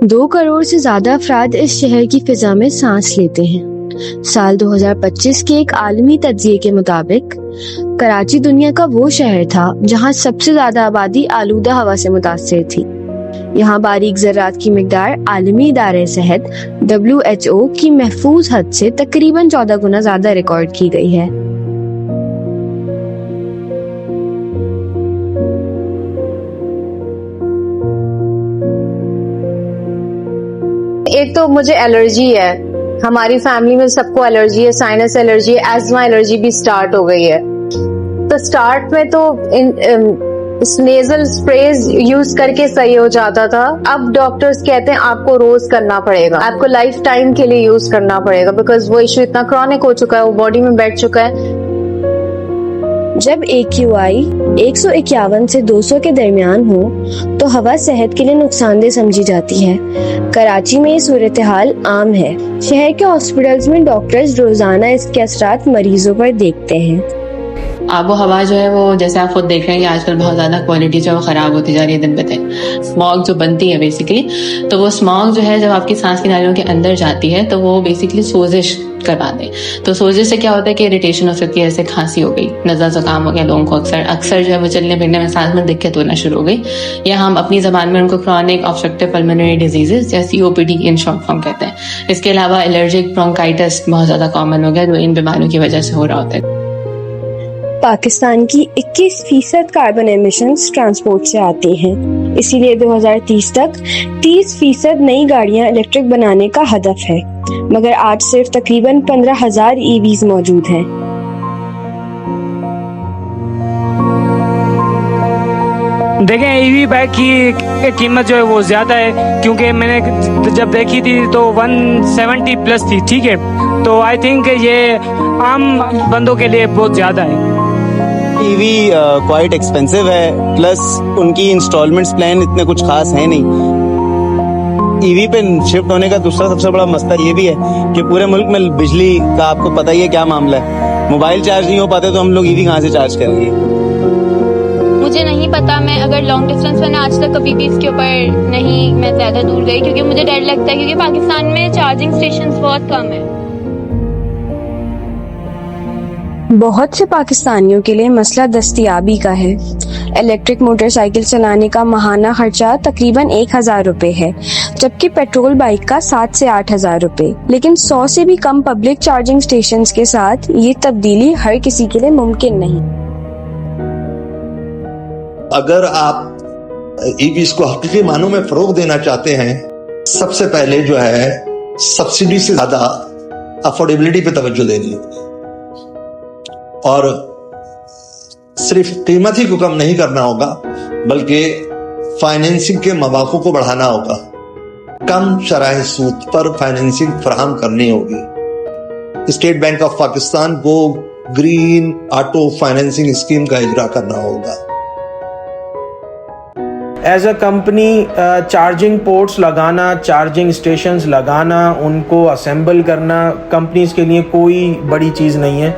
2 کروڑ سے زیادہ افراد اس شہر کی فضا میں سانس لیتے ہیں۔ سال 2025 کے ایک عالمی تجزیے کے مطابق کراچی دنیا کا وہ شہر تھا جہاں سب سے زیادہ آبادی آلودہ ہوا سے متاثر تھی۔ یہاں باریک ذرات کی مقدار عالمی ادارہ صحت WHO کی محفوظ حد سے تقریباً 14 گنا زیادہ ریکارڈ کی گئی ہے۔ ایک تو مجھے الرجی ہے، ہماری فیملی میں سب کو الرجی ہے، سائنس الرجی ہے، ایزما الرجی بھی سٹارٹ ہو گئی ہے۔ تو سٹارٹ میں تو نیزل اسپریز یوز کر کے صحیح ہو جاتا تھا، اب ڈاکٹرز کہتے ہیں آپ کو روز کرنا پڑے گا، آپ کو لائف ٹائم کے لیے یوز کرنا پڑے گا، بیکاز وہ ایشو اتنا کرونک ہو چکا ہے، وہ باڈی میں بیٹھ چکا ہے۔ جب AQI 151 سے 200 کے درمیان ہو تو ہوا صحت کے لیے نقصان دہ سمجھی جاتی ہے۔ کراچی میں یہ صورتحال عام ہے۔ شہر کے ہاسپٹلز میں ڈاکٹرز روزانہ اس کے اثرات مریضوں پر دیکھتے ہیں۔ آب و ہوا جو ہے وہ جیسے آپ خود دیکھ رہے ہیں کہ آج کل بہت زیادہ کوالٹی جو ہے وہ خراب ہوتی جا رہی ہے دن بہ دن۔ اسموگ جو بنتی ہے بیسیکلی، تو وہ اسموگ جو ہے جب آپ کی سانس کی نالیوں کے اندر جاتی ہے تو وہ بیسیکلی سوزش کرواتے ہیں۔ تو سوزش سے کیا ہوتا ہے کہ اریٹیشن ہو سکتی ہے، جیسے کھانسی ہو گئی، نزلہ زکام ہو گیا لوگوں کو، اکثر جو ہے وہ چلنے پھرنے میں سانس میں دقت ہونا شروع ہو گئی، یا ہم اپنی زبان میں ان کو کرونک آبسٹرکٹیو پلمونری ڈیزیزز یا COPD ان شارٹ فارم کہتے ہیں۔ اس کے علاوہ الرجک برونکائٹس بہت زیادہ کامن ہو گیا جو ان بیماریوں کی وجہ سے ہو رہا ہوتا ہے۔ پاکستان کی 21% کاربن ایمیشنز ٹرانسپورٹ سے آتی ہیں، اسی لیے 2030 تک 30% نئی گاڑیاں الیکٹرک بنانے کا ہدف ہے، مگر آج صرف تقریباً 15,000 EVs موجود ہیں۔ دیکھیں EV بائک کی قیمت جو ہے وہ زیادہ ہے، کیونکہ میں نے جب دیکھی تھی تو 170 پلس تھی، ٹھیک ہے، تو آئی تھنک یہ عام بندوں کے لیے بہت زیادہ ہے۔ EV کوائٹ ایکسپینسو ہے، پلس ان کی انسٹالمنٹس پلان اتنے کچھ خاص ہیں نہیں۔ EV پہ شفٹ ہونے کا دوسرا سب سے بڑا مسئلہ یہ بھی ہے کہ پورے ملک میں بجلی کا آپ کو پتہ ہی ہے کیا معاملہ ہے، موبائل چارج نہیں ہو پاتے تو ہم لوگ EV کہاں سے چارج کریں گے؟ مجھے نہیں پتا، میں اگر لانگ ڈسٹینس میں نے آج تک کبھی بھی اس کے اوپر نہیں میں زیادہ دور گئی، کیونکہ مجھے ڈر لگتا ہے، کیونکہ پاکستان میں چارجنگ اسٹیشنز بہت کم ہیں۔ بہت سے پاکستانیوں کے لیے مسئلہ دستیابی کا ہے۔ الیکٹرک موٹر سائیکل چلانے کا ماہانہ خرچہ تقریباً 1,000 روپے ہے، جبکہ پیٹرول بائک کا 7 سے 8,000 روپے۔ لیکن 100 سے بھی کم پبلک چارجنگ اسٹیشنز کے ساتھ یہ تبدیلی ہر کسی کے لیے ممکن نہیں۔ اگر آپ EVs کو حقیقی معنوں میں فروغ دینا چاہتے ہیں، سب سے پہلے جو ہے سبسڈی سے زیادہ افورڈیبلٹی پہ توجہ دینی ہے، اور صرف قیمت ہی کو کم نہیں کرنا ہوگا بلکہ فائنینسنگ کے مواقع کو بڑھانا ہوگا، کم شرح سود پر فائنینسنگ فراہم کرنی ہوگی۔ اسٹیٹ بینک آف پاکستان کو گرین آٹو فائنینسنگ اسکیم کا اجرا کرنا ہوگا۔ As a company charging ports لگانا، چارجنگ اسٹیشنز لگانا، ان کو اسمبل کرنا کمپنیز کے لیے کوئی بڑی چیز نہیں ہے،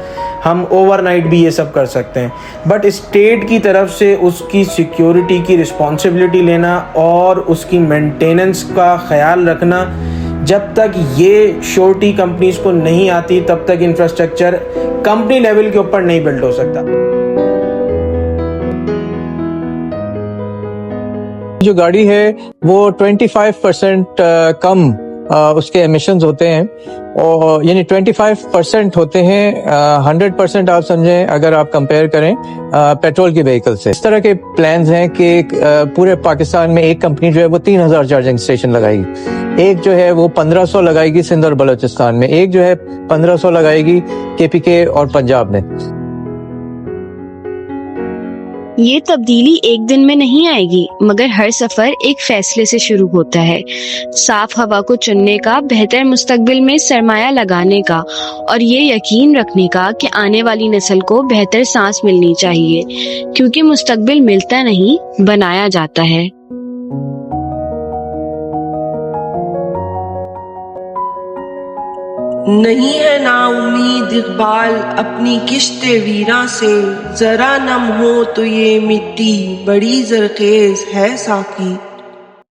ہم اوور نائٹ بھی یہ سب کر سکتے ہیں، بٹ اسٹیٹ کی طرف سے اس کی سیکیورٹی کی رسپانسبلٹی لینا اور اس کی مینٹیننس کا خیال رکھنا، جب تک یہ شورٹی کمپنیز کو نہیں آتی تب تک انفراسٹرکچر کمپنی لیول کے اوپر نہیں بلڈ ہو سکتا۔ جو گاڑی ہے وہ 25% کم اس کے ایمیشنز ہوتے ہیں، اور یعنی 25% ہوتے ہیں 100% آپ سمجھیں اگر آپ کمپیئر کریں پیٹرول کی وہیکل سے۔ اس طرح کے پلانز ہیں کہ پورے پاکستان میں ایک کمپنی جو ہے وہ 3,000 چارجنگ اسٹیشن لگائے گی، ایک جو ہے وہ 1,500 لگائے گی سندھ اور بلوچستان میں، ایک جو ہے 1,500 لگائے گی KPK اور پنجاب میں۔ یہ تبدیلی ایک دن میں نہیں آئے گی، مگر ہر سفر ایک فیصلے سے شروع ہوتا ہے، صاف ہوا کو چننے کا، بہتر مستقبل میں سرمایہ لگانے کا، اور یہ یقین رکھنے کا کہ آنے والی نسل کو بہتر سانس ملنی چاہیے، کیونکہ مستقبل ملتا نہیں، بنایا جاتا ہے۔ نہیں ہے نا امید اقبال اپنی کشت ویراں سے، ذرا نم ہو تو یہ مٹی بڑی زرخیز ہے ساقی۔